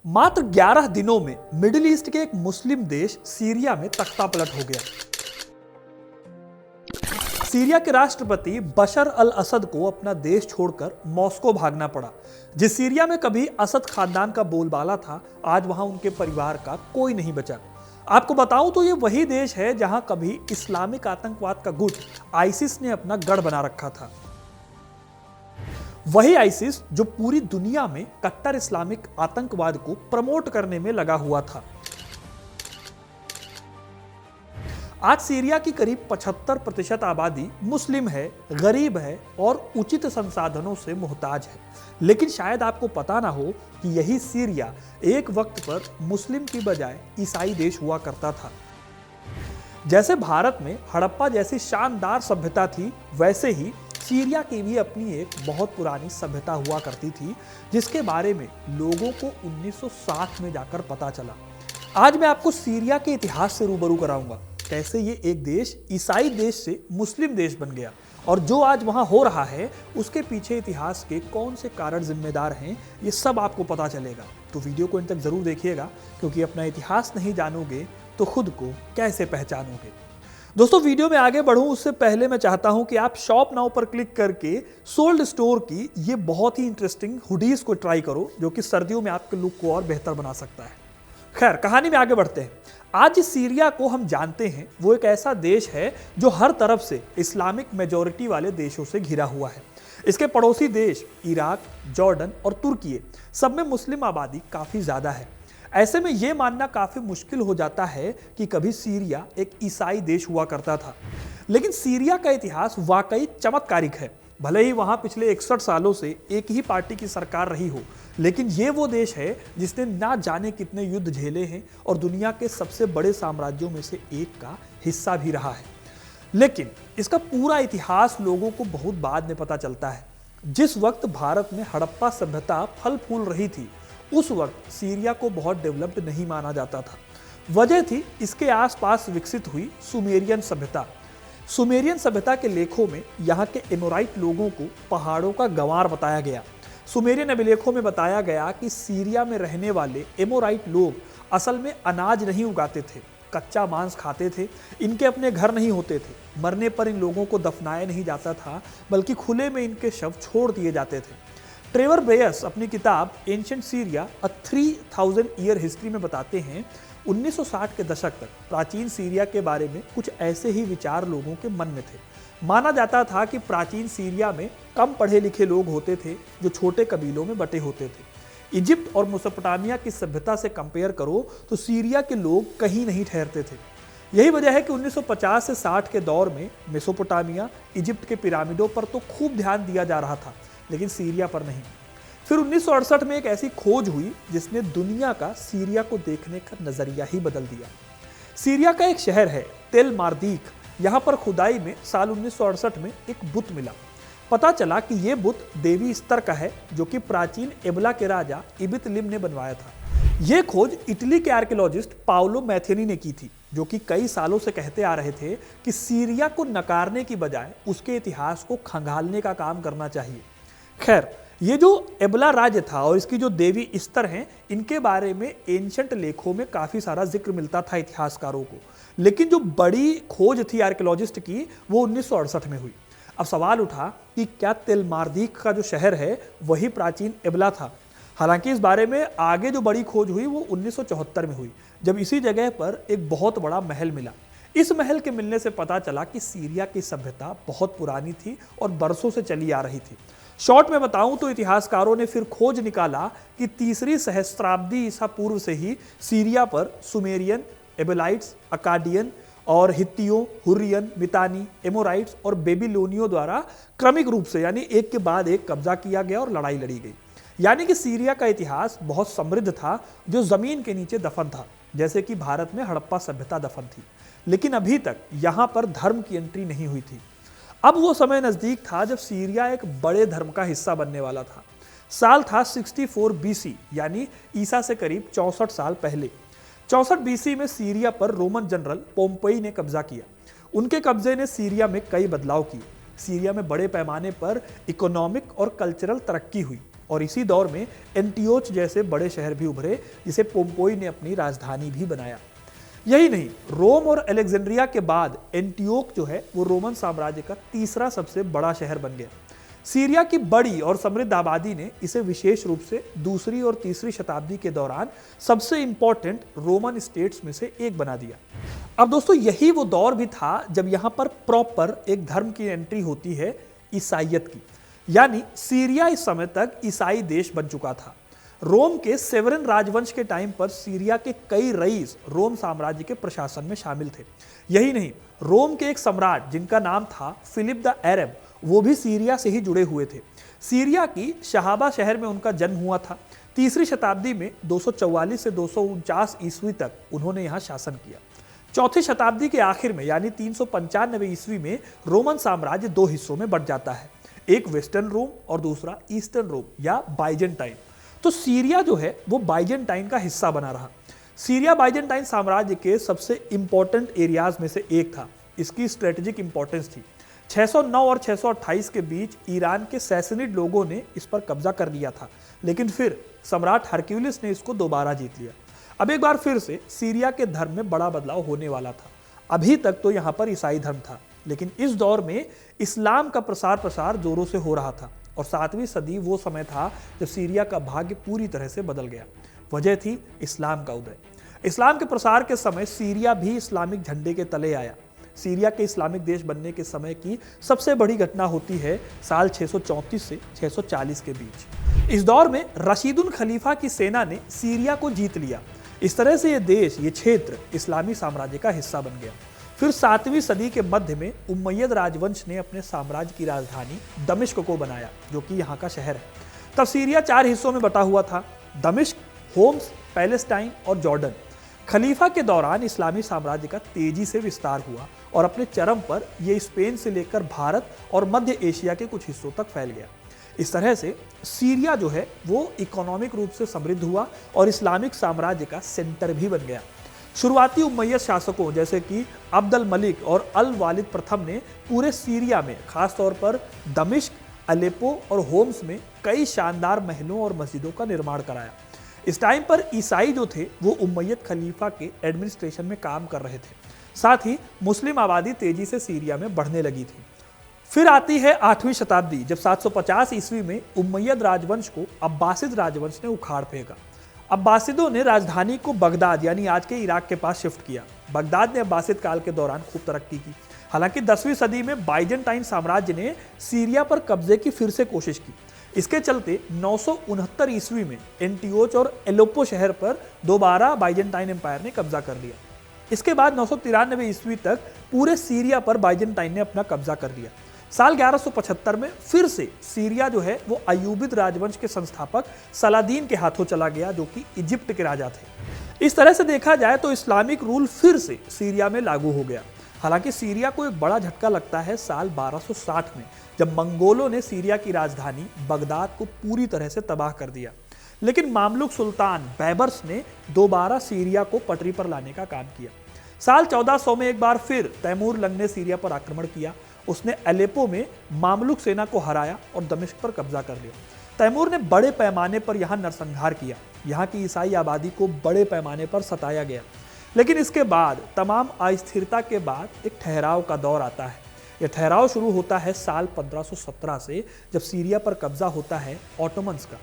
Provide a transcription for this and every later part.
मात्र 11 दिनों में मिडिल ईस्ट के एक मुस्लिम देश सीरिया में तख्ता पलट हो गया। सीरिया के राष्ट्रपति बशर अल असद को अपना देश छोड़कर मॉस्को भागना पड़ा। जिस सीरिया में कभी असद खानदान का बोलबाला था, आज वहां उनके परिवार का कोई नहीं बचा। आपको बताऊं तो ये वही देश है जहां कभी इस्लामिक आतंकवाद का गुट आईसिस ने अपना गढ़ बना रखा था। वही आईसिस जो पूरी दुनिया में कट्टर इस्लामिक आतंकवाद को प्रमोट करने में लगा हुआ था। आज सीरिया की करीब 75% आबादी मुस्लिम है, गरीब है और उचित संसाधनों से मोहताज है। लेकिन शायद आपको पता ना हो कि यही सीरिया एक वक्त पर मुस्लिम की बजाय ईसाई देश हुआ करता था। जैसे भारत में हड़प्पा जैसी शानदार सभ्यता थी, वैसे ही सीरिया की भी अपनी एक बहुत पुरानी सभ्यता हुआ करती थी, जिसके बारे में लोगों को 1960 में जाकर पता चला। आज मैं आपको सीरिया के इतिहास से रूबरू कराऊंगा, कैसे ये एक देश ईसाई देश से मुस्लिम देश बन गया और जो आज वहां हो रहा है उसके पीछे इतिहास के कौन से कारण जिम्मेदार हैं, ये सब आपको पता चलेगा। तो वीडियो को इन तक जरूर देखिएगा, क्योंकि अपना इतिहास नहीं जानोगे तो खुद को कैसे पहचानोगे। दोस्तों, वीडियो में आगे बढ़ूं उससे पहले मैं चाहता हूं कि आप शॉप नाउ पर क्लिक करके सोल्ड स्टोर की ये बहुत ही इंटरेस्टिंग हुडीज को ट्राई करो, जो कि सर्दियों में आपके लुक को और बेहतर बना सकता है। खैर, कहानी में आगे बढ़ते हैं। आज जिस सीरिया को हम जानते हैं वो एक ऐसा देश है जो हर तरफ से इस्लामिक मेजॉरिटी वाले देशों से घिरा हुआ है। इसके पड़ोसी देश इराक, जॉर्डन और तुर्की, सब में मुस्लिम आबादी काफ़ी ज़्यादा है। ऐसे में यह मानना काफ़ी मुश्किल हो जाता है कि कभी सीरिया एक ईसाई देश हुआ करता था। लेकिन सीरिया का इतिहास वाकई चमत्कारिक है। भले ही वहाँ पिछले 61 सालों से एक ही पार्टी की सरकार रही हो, लेकिन ये वो देश है जिसने ना जाने कितने युद्ध झेले हैं और दुनिया के सबसे बड़े साम्राज्यों में से एक का हिस्सा भी रहा है। लेकिन इसका पूरा इतिहास लोगों को बहुत बाद में पता चलता है। जिस वक्त भारत में हड़प्पा सभ्यता फल फूल रही थी, उस वक्त सीरिया को बहुत डेवलप्ड नहीं माना जाता था। वजह थी इसके आसपास विकसित हुई सुमेरियन सभ्यता। सुमेरियन सभ्यता के लेखों में यहाँ के एमोराइट लोगों को पहाड़ों का गंवार बताया गया। सुमेरियन अभिलेखों में बताया गया कि सीरिया में रहने वाले एमोराइट लोग असल में अनाज नहीं उगाते थे, कच्चा मांस खाते थे। इनके अपने घर नहीं होते थे। मरने पर इन लोगों को दफनाया नहीं जाता था, बल्कि खुले में इनके शव छोड़ दिए जाते थे। ट्रेवर ब्रेयस अपनी किताब एंशिएंट सीरिया अ 3000 ईयर हिस्ट्री में बताते हैं 1960 के दशक तक प्राचीन सीरिया के बारे में कुछ ऐसे ही विचार लोगों के मन में थे। माना जाता था कि प्राचीन सीरिया में कम पढ़े लिखे लोग होते थे जो छोटे कबीलों में बटे होते थे। इजिप्ट और मेसोपोटामिया की सभ्यता से कंपेयर करो तो सीरिया के लोग कहीं नहीं ठहरते थे। यही वजह है कि 1950 से 60 के दौर में मेसोपोटामिया, इजिप्ट के पिरामिडों पर तो खूब ध्यान दिया जा रहा था, लेकिन सीरिया पर नहीं। फिर 1968 में एक ऐसी खोज हुई जिसने दुनिया का सीरिया को देखने का नजरिया ही बदल दिया। सीरिया का एक शहर है तेल मार्दीक। यहाँ पर खुदाई में साल 1968 में एक बुत मिला। पता चला कि यह बुत देवी स्तर का है, जो कि प्राचीन एबला के राजा इबित लिम ने बनवाया था। यह खोज इटली के आर्कियोलॉजिस्ट पाओलो मैथेनी ने की थी, जो कि कई सालों से कहते आ रहे थे कि सीरिया को नकारने की बजाय उसके इतिहास को खंगालने का काम करना चाहिए। खैर, ये जो एबला राज्य था और इसकी जो देवी स्तर हैं, इनके बारे में एंशंट लेखों में काफ़ी सारा जिक्र मिलता था इतिहासकारों को। लेकिन जो बड़ी खोज थी आर्कियोलॉजिस्ट की, वो 1968 में हुई। अब सवाल उठा कि क्या तेल मार्दीक का जो शहर है वही प्राचीन एबला था। हालांकि इस बारे में आगे जो बड़ी खोज हुई वो 1974 में हुई, जब इसी जगह पर एक बहुत बड़ा महल मिला। इस महल के मिलने से पता चला कि सीरिया की सभ्यता बहुत पुरानी थी और बरसों से चली आ रही थी। शॉर्ट में बताऊं तो इतिहासकारों ने फिर खोज निकाला कि तीसरी सहस्त्राब्दी ईसा पूर्व से ही सीरिया पर सुमेरियन, एबेलाइट्स, अकाडियन और हित्तियों, हुर्रियन, मितानी, एमोराइट्स और बेबीलोनियों द्वारा क्रमिक रूप से यानी एक के बाद एक कब्जा किया गया और लड़ाई लड़ी गई। यानी कि सीरिया का इतिहास बहुत समृद्ध था, जो जमीन के नीचे दफन था, जैसे कि भारत में हड़प्पा सभ्यता दफन थी। लेकिन अभी तक यहाँ पर धर्म की एंट्री नहीं हुई थी। अब वो समय नज़दीक था जब सीरिया एक बड़े धर्म का हिस्सा बनने वाला था। साल था 64 बीसी, यानी ईसा से करीब 64 साल पहले। 64 बीसी में सीरिया पर रोमन जनरल पोम्पेई ने कब्जा किया। उनके कब्जे ने सीरिया में कई बदलाव किए। सीरिया में बड़े पैमाने पर इकोनॉमिक और कल्चरल तरक्की हुई। और इसी दौर में एंटियोच जैसे बड़े शहर भी उभरे, जिसे पोम्पोई ने अपनी राजधानी भी बनाया। यही नहीं, रोम और अलेक्जेंड्रिया के बाद एंटियोक जो है वो रोमन साम्राज्य का तीसरा सबसे बड़ा शहर बन गया। सीरिया की बड़ी और समृद्ध आबादी ने इसे विशेष रूप से दूसरी और तीसरी शताब्दी के दौरान सबसे इंपॉर्टेंट रोमन स्टेट्स में से एक बना दिया। अब दोस्तों, यही वो दौर भी था जब यहां पर प्रॉपर एक धर्म की एंट्री होती है, ईसाइयत की। यानी सीरिया इस समय तक ईसाई देश बन चुका था। रोम के सेवरन राजवंश के टाइम पर सीरिया के कई रईस रोम साम्राज्य के प्रशासन में शामिल थे। यही नहीं, रोम के एक सम्राट जिनका नाम था फिलिप द अरब, वो भी सीरिया से ही जुड़े हुए थे। सीरिया की शहाबा शहर में उनका जन्म हुआ था। तीसरी शताब्दी में 244 से 249 ईस्वी तक उन्होंने यहाँ शासन किया। चौथी शताब्दी के आखिर में यानी 395 ईस्वी में रोमन साम्राज्य दो हिस्सों में बंट जाता है, एक वेस्टर्न रोम और दूसरा ईस्टर्न रोम या बाइजेंटाइन। तो सीरिया जो है वो बाइजेंटाइन का हिस्सा बना रहा। सीरिया बाइजेंटाइन साम्राज्य के सबसे इंपॉर्टेंट एरियाज में से एक था। इसकी स्ट्रेटेजिक इंपॉर्टेंस थी। 609 और 628 के बीच ईरान के सैसनिड लोगों ने इस पर कब्जा कर लिया था, लेकिन फिर सम्राट हरक्यूलिस ने इसको दोबारा जीत लिया। अब एक बार फिर से सीरिया के धर्म में बड़ा बदलाव होने वाला था। अभी तक तो यहाँ पर ईसाई धर्म था, लेकिन इस दौर में इस्लाम का प्रसार जोरों से हो रहा था। और 7वीं सदी वो समय था जब सीरिया का भाग्य पूरी तरह से बदल गया। वजह थी इस्लाम का उदय। इस्लाम के प्रसार के समय सीरिया भी इस्लामिक झंडे के तले आया। सीरिया के इस्लामिक देश बनने के समय की सबसे बड़ी घटना होती है साल 634 से 640 के बीच। इस दौर में रशीदुल खलीफा की सेना ने सीरिया को जीत लिया। इस तरह से ये क्षेत्र इस्लामी साम्राज्य का हिस्सा बन गया। फिर 7वीं सदी के मध्य में उम्मयद राजवंश ने अपने साम्राज्य की राजधानी दमिश्क को बनाया, जो कि यहाँ का शहर है। तब सीरिया 4 हिस्सों में बटा हुआ था, दमिश्क, होम्स, पैलेस्टाइन और जॉर्डन। खलीफा के दौरान इस्लामी साम्राज्य का तेजी से विस्तार हुआ और अपने चरम पर यह स्पेन से लेकर भारत और मध्य एशिया के कुछ हिस्सों तक फैल गया। इस तरह से सीरिया जो है वो इकोनॉमिक रूप से समृद्ध हुआ और इस्लामिक साम्राज्य का सेंटर भी बन गया। शुरुआती उम्मयद शासकों जैसे कि अब्द अल मलिक और अल वालिद प्रथम ने पूरे सीरिया में, खासतौर पर दमिश्क, अलेप्पो और होम्स में कई शानदार महलों और मस्जिदों का निर्माण कराया। इस टाइम पर ईसाई जो थे वो उम्मयद खलीफा के एडमिनिस्ट्रेशन में काम कर रहे थे। साथ ही मुस्लिम आबादी तेजी से सीरिया में बढ़ने लगी थी। फिर आती है 8वीं शताब्दी, जब 750 ईस्वी में उम्मयद राजवंश को अब्बासिद राजवंश ने उखाड़ फेंका। अब्बासिदों ने राजधानी को बगदाद यानी आज के इराक के पास शिफ्ट किया। बगदाद ने अब्बासिद काल के दौरान खूब तरक्की की। हालांकि 10वीं सदी में बाइजेंटाइन साम्राज्य ने सीरिया पर कब्जे की फिर से कोशिश की। इसके चलते 969 ईस्वी में एंटियोच और एलेप्पो शहर पर दोबारा बाइजेंटाइन एम्पायर ने कब्जा कर लिया। इसके बाद 993 ईस्वी तक पूरे सीरिया पर बाइजेंटाइन ने अपना कब्जा कर लिया। साल 1175 में फिर से सीरिया जो है वो अयूबिद राजवंश के संस्थापक सलादीन के हाथों चला गया, जो कि इजिप्ट के राजा थे। इस तरह से देखा जाए तो इस्लामिक रूल फिर से सीरिया में लागू हो गया। हालांकि सीरिया को एक बड़ा झटका लगता है साल 1260 में, जब मंगोलों ने सीरिया की राजधानी बगदाद को पूरी तरह से तबाह कर दिया। लेकिन मामलुक सुल्तान बैबर्स ने दोबारा सीरिया को पटरी पर लाने का काम किया। साल 1400 में एक बार फिर तैमूर लंग ने सीरिया पर आक्रमण किया। उसने अलेप्पो में मामलुक सेना को हराया और दमिश्क पर कब्जा कर लिया। तैमूर ने बड़े पैमाने पर यहाँ नरसंहार किया। यहाँ की ईसाई आबादी को बड़े पैमाने पर सताया गया। लेकिन इसके बाद तमाम अस्थिरता के बाद एक ठहराव का दौर आता है। यह ठहराव शुरू होता है साल 1517 से, जब सीरिया पर कब्जा होता है ऑटोमन्स का।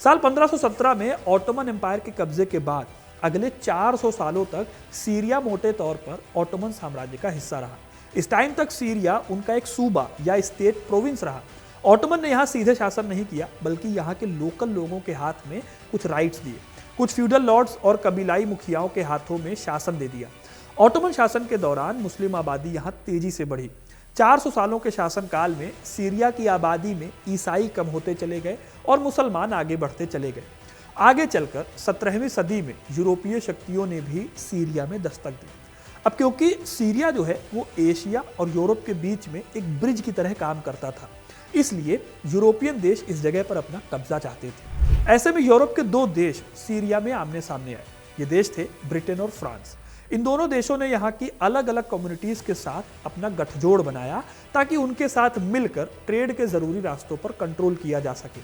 साल 1517 में ऑटोमन एम्पायर के कब्जे के बाद अगले 400 सालों तक सीरिया मोटे तौर पर ऑटोमन साम्राज्य का हिस्सा रहा। इस टाइम तक सीरिया उनका एक सूबा या स्टेट प्रोविंस रहा। ऑटोमन ने यहाँ सीधे शासन नहीं किया, बल्कि यहाँ के लोकल लोगों के हाथ में कुछ राइट्स दिए, कुछ फ्यूडल लॉर्ड्स और कबीलाई मुखियाओं के हाथों में शासन दे दिया। ऑटोमन शासन के दौरान मुस्लिम आबादी यहाँ तेजी से बढ़ी। 400 सालों के शासनकाल में सीरिया की आबादी में ईसाई कम होते चले गए और मुसलमान आगे बढ़ते चले गए। आगे चलकर 17वीं सदी में यूरोपीय शक्तियों ने भी सीरिया में दस्तक दी। अब क्योंकि सीरिया जो है वो एशिया और यूरोप के बीच में एक ब्रिज की तरह काम करता था, इसलिए यूरोपियन देश इस जगह पर अपना कब्जा चाहते थे। ऐसे में यूरोप के 2 देश सीरिया में आमने सामने आए। ये देश थे ब्रिटेन और फ्रांस। इन दोनों देशों ने यहाँ की अलग अलग कम्युनिटीज के साथ अपना गठजोड़ बनाया, ताकि उनके साथ मिलकर ट्रेड के जरूरी रास्तों पर कंट्रोल किया जा सके।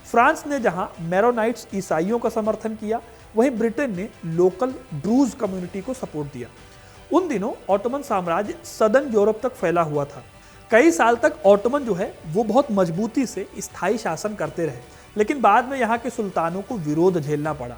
फ्रांस ने जहां मैरोनाइट्स ईसाइयों का समर्थन किया, वहीं ब्रिटेन ने लोकल ड्रूज कम्युनिटी को सपोर्ट दिया। उन दिनों ऑटोमन साम्राज्य सदर्न यूरोप तक फैला हुआ था। कई साल तक ऑटोमन जो है वो बहुत मजबूती से स्थायी शासन करते रहे, लेकिन बाद में यहाँ के सुल्तानों को विरोध झेलना पड़ा।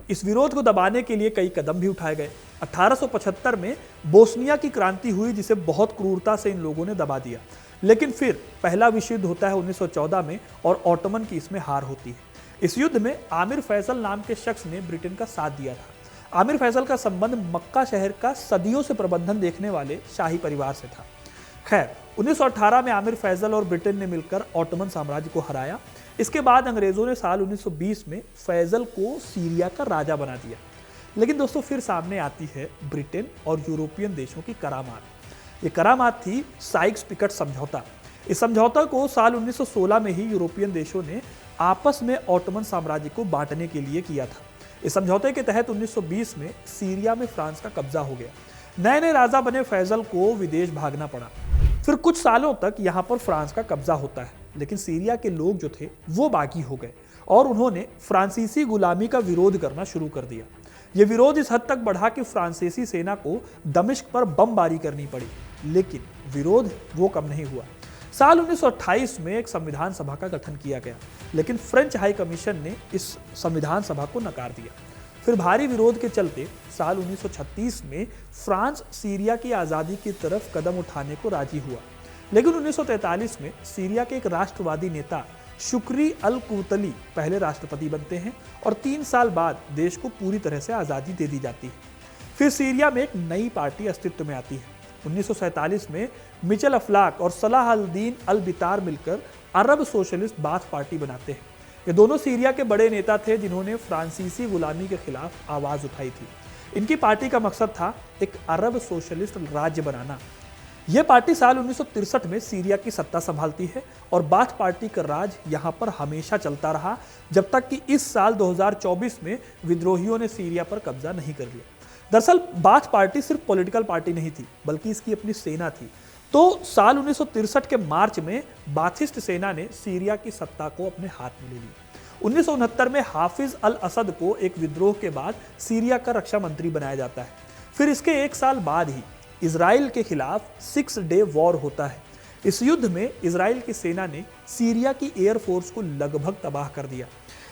इस विरोध को दबाने के लिए कई कदम भी उठाए गए। 1875 में बोस्निया की क्रांति हुई, जिसे बहुत क्रूरता से इन लोगों ने दबा दिया। लेकिन फिर पहला विश्व युद्ध होता है 1914 में और ऑटोमन की इसमें हार होती है। इस युद्ध में आमिर फैसल नाम के शख्स ने ब्रिटेन का साथ दिया था। आमिर फैसल का संबंध मक्का शहर का सदियों से प्रबंधन देखने वाले शाही परिवार से था। खैर, 1918 में आमिर फैसल और ब्रिटेन ने मिलकर ऑटोमन साम्राज्य को हराया। इसके बाद अंग्रेजों ने साल 1920 में फैसल को सीरिया का राजा बना दिया। लेकिन दोस्तों, फिर सामने आती है ब्रिटेन और यूरोपियन देशों की करामात। ये करामात थी साइक्स पिकट समझौता। इस समझौता को साल 1916 में ही यूरोपियन देशों ने आपस में ऑटोमन साम्राज्य को बांटने के लिए किया था। इस समझौते के तहत 1920 में सीरिया में फ्रांस का कब्जा हो गया। नए नए राजा बने फैसल को विदेश भागना पड़ा। फिर कुछ सालों तक यहाँ पर फ्रांस का कब्जा होता है, लेकिन सीरिया के लोग जो थे वो बागी हो गए और उन्होंने फ्रांसीसी गुलामी का विरोध करना शुरू कर दिया। ये विरोध इस हद तक बढ़ा कि फ्रांसीसी सेना को दमिश्क पर बमबारी करनी पड़ी, लेकिन विरोध वो कम नहीं हुआ। साल 1928 में एक संविधान सभा का गठन किया गया, लेकिन फ्रेंच हाई कमीशन ने इस संविधान सभा को नकार दिया। फिर भारी विरोध के चलते साल 1936 में फ्रांस सीरिया की आज़ादी की तरफ कदम उठाने को राजी हुआ। लेकिन 1943 में सीरिया के एक राष्ट्रवादी नेता शुक्री अल कुतली पहले राष्ट्रपति बनते हैं और 3 साल बाद देश को पूरी तरह से आज़ादी दे दी जाती है। फिर सीरिया में एक नई पार्टी अस्तित्व में आती है। 1947 में मिचेल अफलाक और सलाह अल-दीन अल-बितार मिलकर अरब सोशलिस्ट बाथ पार्टी बनाते हैं। ये दोनों सीरिया के बड़े नेता थे जिन्होंने फ्रांसीसी गुलामी के खिलाफ आवाज उठाई थी। इनकी पार्टी का मकसद था एक अरब सोशलिस्ट राज्य बनाना। यह पार्टी साल 1963 में सीरिया की सत्ता संभालती है और बाथ पार्टी का राज यहाँ पर हमेशा चलता रहा, जब तक कि इस साल 2024 में विद्रोहियों ने सीरिया पर कब्जा नहीं कर लिया। दरअसल बाथ पार्टी सिर्फ पॉलिटिकल पार्टी नहीं थी, बल्कि इसकी अपनी सेना थी। तो साल 1963 के मार्च में बाथिस्ट सेना ने सीरिया की सत्ता को अपने हाथ में ले ली। 1969 में हाफिज अल असद को एक विद्रोह के बाद सीरिया का रक्षा मंत्री बनाया जाता है। फिर इसके 1 साल बाद ही इजराइल के खिलाफ 6 डे वॉर होता है। इस युद्ध में इजराइल की सेना ने सीरिया की एयरफोर्स को लगभग तबाह कर दिया।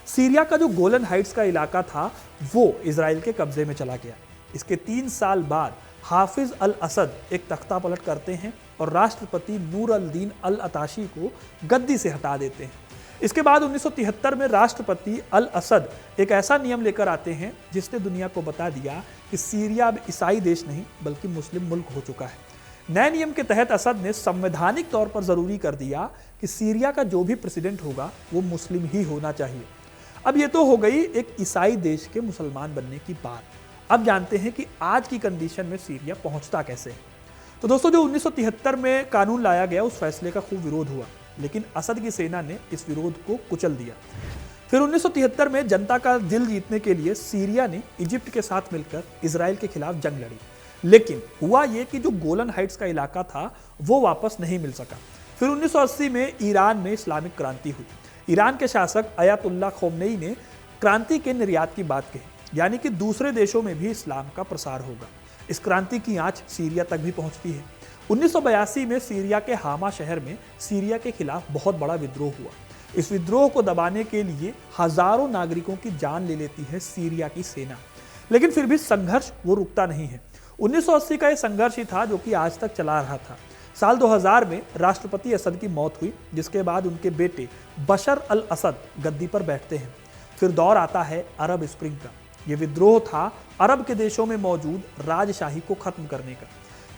सीरिया का जो गोलन हाइट्स का इलाका था वो इजराइल के कब्जे में चला गया। इसके 3 साल बाद हाफिज अल असद एक तख्ता पलट करते हैं और राष्ट्रपति नूर अल-दीन अल-अताशी को गद्दी से हटा देते हैं। इसके बाद 1973 में राष्ट्रपति अल असद एक ऐसा नियम लेकर आते हैं जिसने दुनिया को बता दिया कि सीरिया अब ईसाई देश नहीं बल्कि मुस्लिम मुल्क हो चुका है। नए नियम के तहत असद ने संवैधानिक तौर पर जरूरी कर दिया कि सीरिया का जो भी प्रेसिडेंट होगा वो मुस्लिम ही होना चाहिए। अब ये तो हो गई एक ईसाई देश के मुसलमान बनने की बात। अब जानते हैं कि आज की कंडीशन में सीरिया पहुंचता कैसे है। तो दोस्तों, जो 1973 में कानून लाया गया उस फैसले का खूब विरोध हुआ, लेकिन असद की सेना ने इस विरोध को कुचल दिया। फिर 1973 में जनता का दिल जीतने के लिए सीरिया ने इजिप्ट के साथ मिलकर इजराइल के खिलाफ जंग लड़ी, लेकिन हुआ ये कि जो गोलन हाइट्स का इलाका था वो वापस नहीं मिल सका। फिर 1980 में ईरान में इस्लामिक क्रांति हुई। ईरान के शासक अयातुल्लाह खोमेनी ने क्रांति के निर्यात की बात कही, यानी कि दूसरे देशों में भी इस्लाम का प्रसार होगा। इस क्रांति की आंच सीरिया तक भी पहुंचती है। 1982 में सीरिया के हामा शहर में सीरिया के खिलाफ बहुत बड़ा विद्रोह हुआ। इस विद्रोह को दबाने के लिए हजारों नागरिकों की जान ले लेती है सीरिया की सेना, लेकिन फिर भी संघर्ष वो रुकता नहीं है। 1980 का यह संघर्ष ही था जो कि आज तक चला रहा था। साल 2000 में राष्ट्रपति असद की मौत हुई, जिसके बाद उनके बेटे बशर अल असद गद्दी पर बैठते हैं। फिर दौर आता है अरब स्प्रिंग का। यह विद्रोह था अरब के देशों में मौजूद राजशाही को खत्म करने का।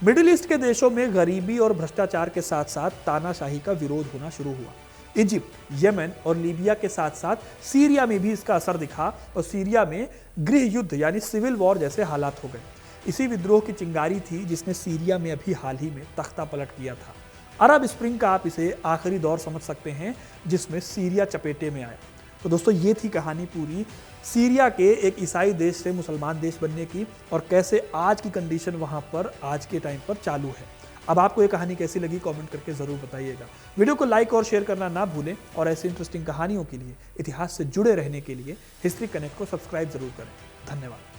मिडिल ईस्ट के देशों में गरीबी और भ्रष्टाचार के साथ साथ तानाशाही का विरोध होना शुरू हुआ। इजिप्ट, यमन और लीबिया के साथ साथ सीरिया में भी इसका असर दिखा और सीरिया में गृह युद्ध यानी सिविल वॉर जैसे हालात हो गए। इसी विद्रोह की चिंगारी थी जिसने सीरिया में अभी हाल ही में तख्ता पलट किया था। अरब स्प्रिंग का आप इसे आखिरी दौर समझ सकते हैं जिसमें सीरिया चपेटे में आया। तो दोस्तों, ये थी कहानी पूरी सीरिया के एक ईसाई देश से मुसलमान देश बनने की और कैसे आज की कंडीशन वहाँ पर आज के टाइम पर चालू है। अब आपको ये कहानी कैसी लगी कमेंट करके जरूर बताइएगा। वीडियो को लाइक और शेयर करना ना भूलें और ऐसी इंटरेस्टिंग कहानियों के लिए, इतिहास से जुड़े रहने के लिए हिस्ट्री कनेक्ट को सब्सक्राइब जरूर करें। धन्यवाद।